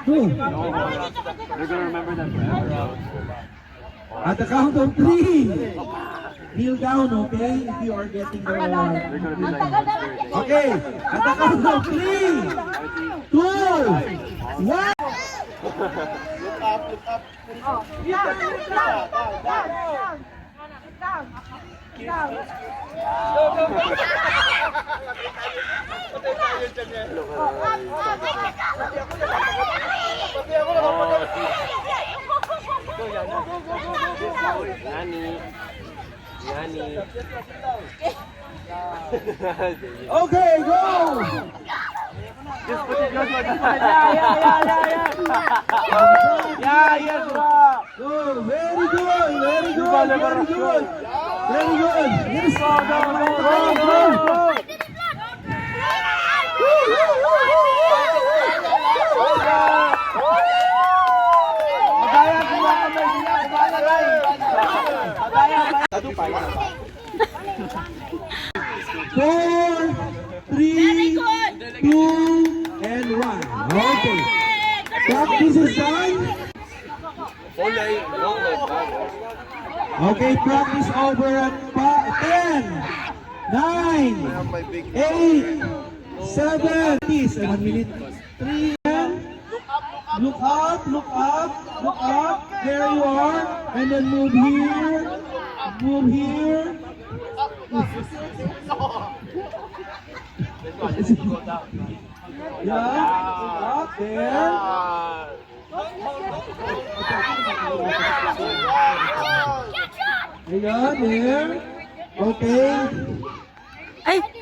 Two. They're gonna remember that forever. At the count of 3. Kneel down, okay? If you are getting the... They're gonna be like monsters. Okay, at the count of 3, 2, 1. Okay, go! Just put it just like that. Yes, Go, very good, very good, very good. Very good. Yes, go. Four, three, two, and 1. Okay. Practice is done. Okay, practice over at 10, 9, 8, 7, 1 minute, 3, look up, look up, look up, there you are, and then move here, yeah, up there. Ayan, there. Okay. Ay!